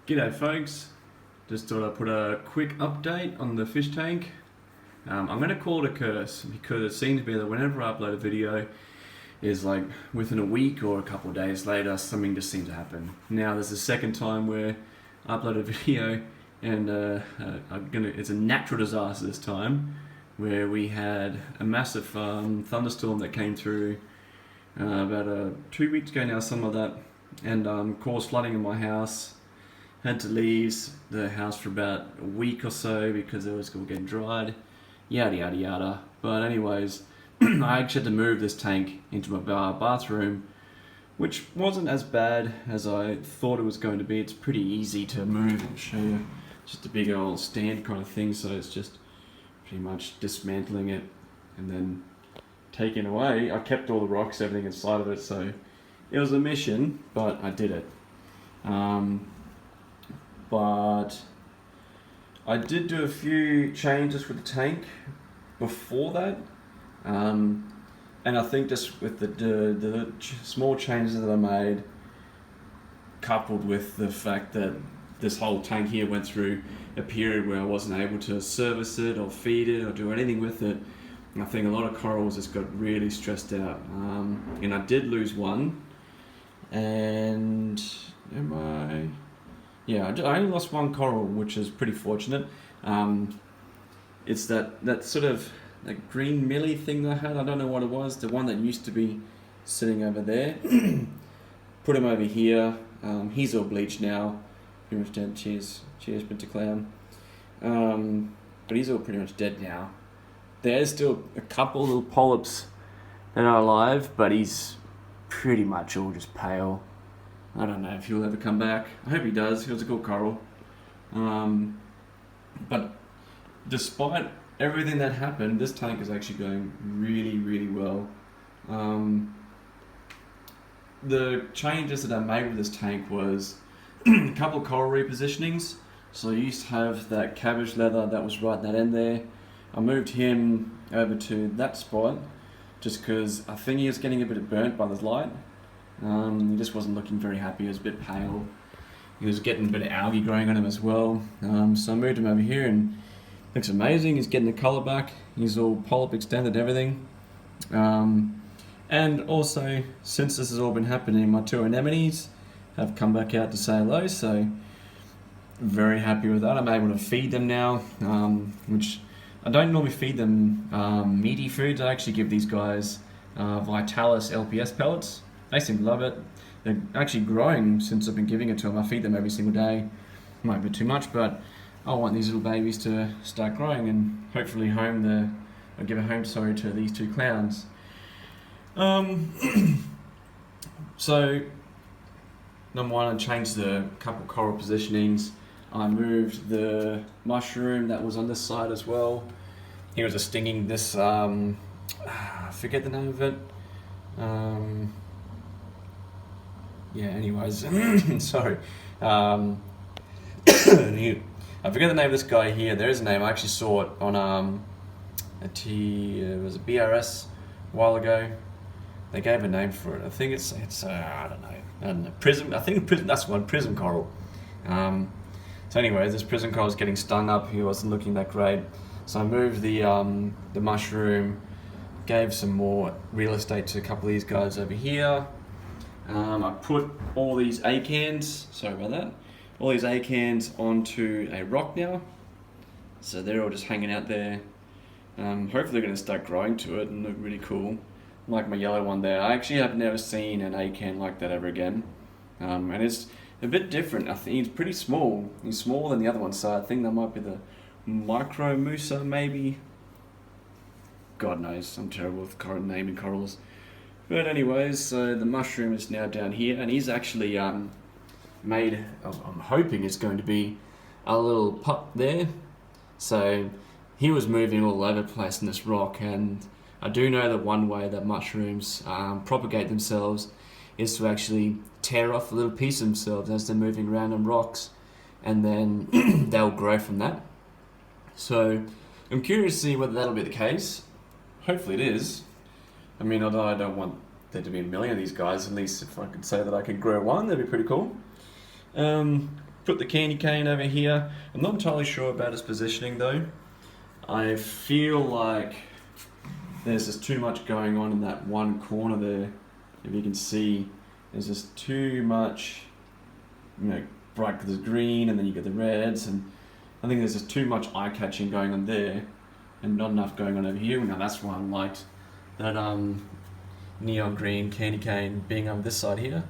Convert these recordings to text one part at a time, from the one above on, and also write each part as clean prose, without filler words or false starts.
G'day folks, just thought I'd put a quick update on the fish tank. I'm going to call it a curse because it seems to be that whenever I upload a video is like within a week or a couple of days later something just seems to happen. Now there's a second time where I upload a video and it's a natural disaster this time, where we had a massive thunderstorm that came through about 2 weeks ago now, something like that, and caused flooding in my house. Had to leave the house for about a week or so because it was all getting dried, yada yada yada. But anyways, I actually had to move this tank into my bathroom, which wasn't as bad as I thought it was going to be. It's pretty easy to move. I'll show you. Just a big old stand kind of thing, so it's just pretty much dismantling it and then taking away. I kept all the rocks, everything inside of it, so it was a mission, but I did it. But I did do a few changes with the tank before that, and I think just with the small changes that I made, coupled with the fact that this whole tank here went through a period where I wasn't able to service it or feed it or do anything with it, I think a lot of corals just got really stressed out, and I did lose one, and I only lost one coral, which is pretty fortunate. It's that sort of that green millie thing that I had. I don't know what it was. The one that used to be sitting over there. Put him over here. He's all bleached now. Pretty much dead. Cheers, Pinter Clown. But he's all pretty much dead now. There's still a couple little polyps that are alive, but he's pretty much all just pale. I don't know if he'll ever come back. I hope he does. He was a good coral. But despite everything that happened, this tank is actually going really, really well. The changes that I made with this tank was a couple of coral repositionings. So I used to have that cabbage leather that was right at that end there. I moved him over to that spot just because I think he was getting a bit burnt by the light. He just wasn't looking very happy. He was a bit pale. He was getting a bit of algae growing on him as well. So I moved him over here and looks amazing. He's getting the colour back. He's all polyp extended, everything. And also, since this has all been happening, my two anemones have come back out to say hello. So very happy with that. I'm able to feed them now, which I don't normally feed them meaty foods. I actually give these guys Vitalis LPS pellets. They seem to love it. They're actually growing since I've been giving it to them. I feed them every single day. Might be too much, but I want these little babies to start growing and hopefully give a home to these two clowns. So number one, I changed the couple coral positionings. I moved the mushroom that was on this side as well. He was just stinging this, I forget the name of it. Anyways, sorry. I forget the name of this guy here. There is a name. I actually saw it on it was a BRS a while ago. They gave a name for it. I think it's I don't know. Prism. I think prism. That's one, prism coral. So anyways, this prism coral was getting stung up. He wasn't looking that great. So I moved the mushroom, gave some more real estate to a couple of these guys over here. I put all these acans, sorry about that, all these acans onto a rock now. So they're all just hanging out there. Hopefully they're going to start growing to it and look really cool. Like my yellow one there. I actually have never seen an acan like that ever again. And it's a bit different. I think he's pretty small. He's smaller than the other one, so I think that might be the micro musa maybe. God knows, I'm terrible with naming corals. But anyways, so the mushroom is now down here, and he's actually made, I'm hoping it's going to be a little pup there. So he was moving all over the place in this rock, and I do know that one way that mushrooms propagate themselves is to actually tear off a little piece of themselves as they're moving around on rocks, and then they'll grow from that. So I'm curious to see whether that'll be the case. Hopefully it is. I mean, although I don't want there to be a million of these guys, at least if I could say that I could grow one, that'd be pretty cool. put the candy cane over here. I'm not entirely sure about its positioning though. I feel like there's just too much going on in that one corner there. If you can see, there's just too much, bright colours green, and then you get the reds, and I think there's just too much eye-catching going on there, and not enough going on over here. Now that's why I liked that neon green candy cane being on this side here.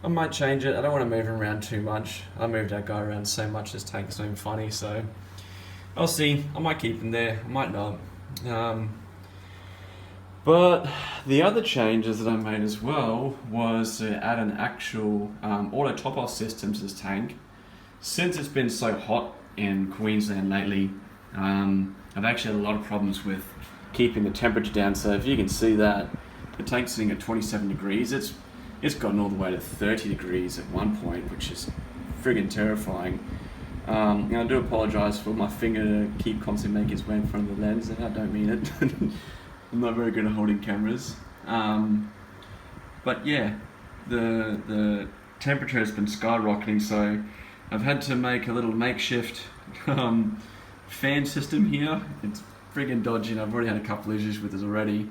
I might change it. I don't want to move him around too much. I moved that guy around so much, this tank is not even funny, so I'll see. I might keep him there, I might not. But the other changes that I made as well was to add an actual auto top-off system to this tank. Since it's been so hot in Queensland lately, I've actually had a lot of problems with keeping the temperature down. So if you can see that, the tank's sitting at 27 degrees. It's gotten all the way to 30 degrees at one point, which is friggin' terrifying. And I do apologise for my finger to keep constantly making its way in front of the lens. I don't mean it. I'm not very good at holding cameras. But yeah, the temperature has been skyrocketing, so I've had to make a little makeshift fan system here. It's friggin' dodgy, and I've already had a couple issues with this already.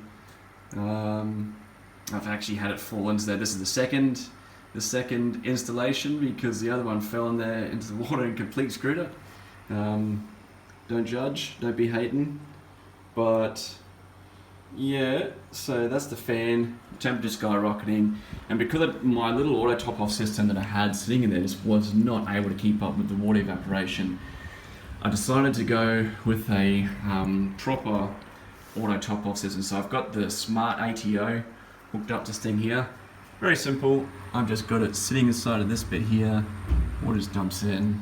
I've actually had it fall into there. This is the second installation, because the other one fell in there into the water and completely screwed it. Don't judge, don't be hating. But yeah, so that's the fan, temperature skyrocketing, and because of my little auto top-off system that I had sitting in there just was not able to keep up with the water evaporation, I decided to go with a proper auto top-off system. So I've got the Smart ATO hooked up to this thing here. Very simple. I've just got it sitting inside of this bit here. Water just dumps in,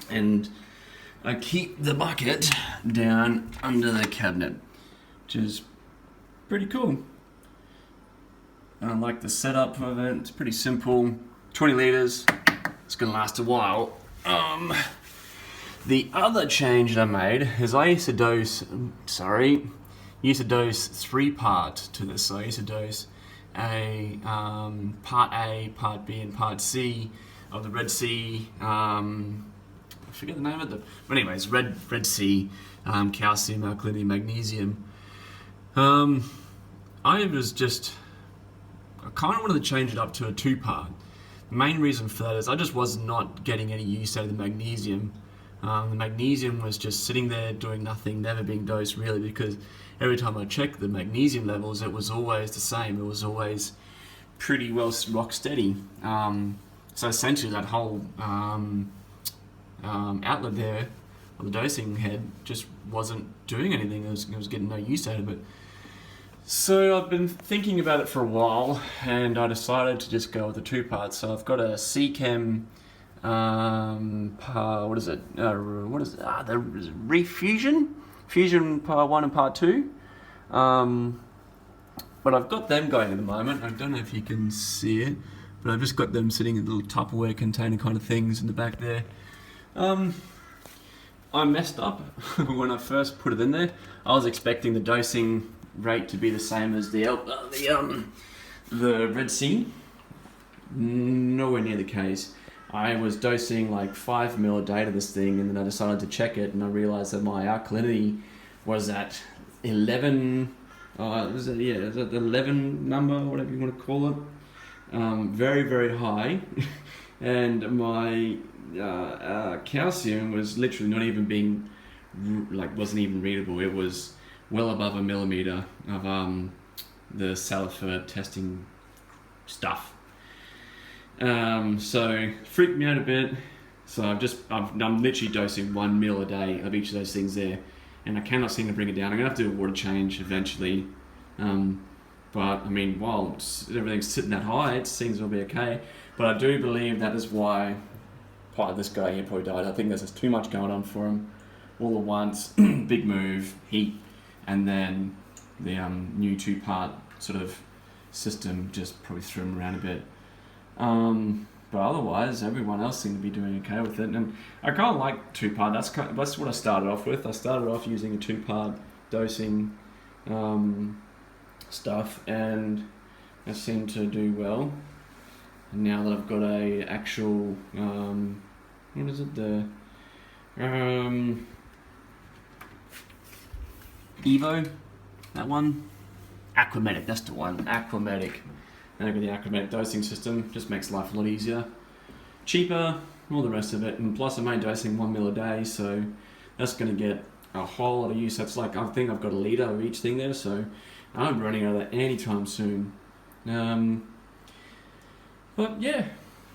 and I keep the bucket down under the cabinet, which is pretty cool. I like the setup of it. It's pretty simple. 20 litres. It's gonna last a while. The other change that I made is I used to dose 3-part to this. So I used to dose part A, part B, and part C of the Red Sea. I forget the name of it. But anyways, Red Sea, calcium, alkalinity, magnesium. I kind of wanted to change it up to a 2-part. The main reason for that is I just was not getting any use out of the magnesium. The magnesium was just sitting there doing nothing, never being dosed really, because every time I checked the magnesium levels, it was always the same. It was always pretty well rock steady. So essentially that whole outlet there, or the dosing head, just wasn't doing anything. It was getting no use out of it. So I've been thinking about it for a while, and I decided to just go with the 2-part. So I've got a CChem, what is it? The Refusion? Fusion Part 1 and Part 2. But I've got them going at the moment. I don't know if you can see it, but I've just got them sitting in little Tupperware container kind of things in the back there. I messed up when I first put it in there. I was expecting the dosing rate to be the same as the Red Sea. Nowhere near the case. I was dosing like 5 ml a day to this thing, and then I decided to check it, and I realized that my alkalinity was at 11. Is it the 11 number, whatever you want to call it? Very, very high, and my calcium was literally not even being wasn't even readable. It was well above a millimeter of the Salifert testing stuff. So freaked me out a bit. So I'm literally dosing 1 ml a day of each of those things there, and I cannot seem to bring it down. I'm gonna have to do a water change eventually. But I mean, while everything's sitting that high, it seems to be okay. But I do believe that is why part of this guy here probably died. I think there's just too much going on for him all at once. Big move, heat, and then the new 2-part sort of system just probably threw him around a bit. But otherwise, everyone else seemed to be doing okay with it, and I kind of like 2-part. That's what I started off with. I started off using a 2-part dosing stuff, and it seemed to do well. now that I've got a actual, what is it, the Evo, that one, Aquamatic, that's the one, Aquamatic. And I've got the Aquamatic dosing system, just makes life a lot easier, cheaper, all the rest of it, and plus I'm only dosing 1 ml a day, so that's going to get a whole lot of use. That's like, I think I've got a litre of each thing there, so I'm running out of that anytime soon. But yeah,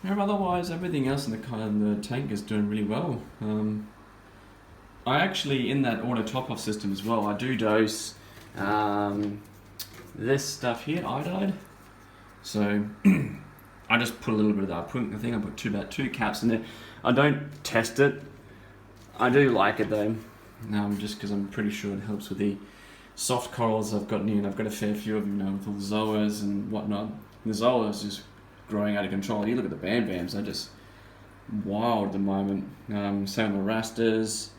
otherwise everything else in the tank is doing really well. I actually, in that auto top-off system as well, I do dose this stuff here, iodide. So I just put a little bit of that. I think I put about two caps in there. I don't test it. I do like it though, just because I'm pretty sure it helps with the soft corals I've got near, and I've got a fair few of them now with all the zoas and whatnot. The zoas just growing out of control. You look at the bams, they're just wild at the moment. Same with the rastas.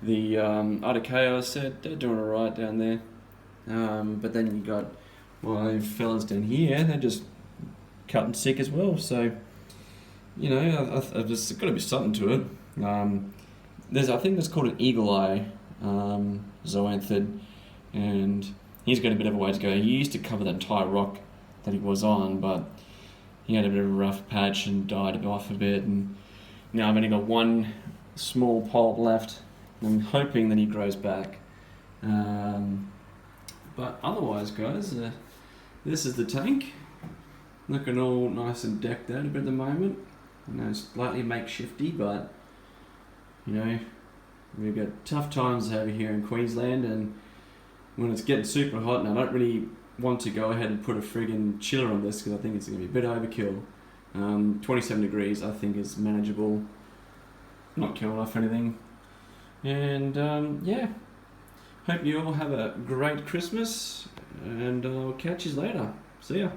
The Ardechaeos, they're doing alright down there. But then you got fellas down here, they're just cutting sick as well. So, you know, I've just got to be something to it. I think there's called an eagle eye zoanthid, and he's got a bit of a way to go. He used to cover the entire rock that he was on, but he had a bit of a rough patch and died off a bit, and now I've only got one small pulp left. I'm hoping that he grows back. But otherwise, guys, this is the tank. Looking all nice and decked out a bit at the moment. You know, slightly makeshifty, but you know, we've got tough times over here in Queensland, and when it's getting super hot, and I don't really want to go ahead and put a friggin' chiller on this because I think it's going to be a bit overkill. 27 degrees I think is manageable, not killing off anything. And yeah, hope you all have a great Christmas, and I'll catch you later. See ya.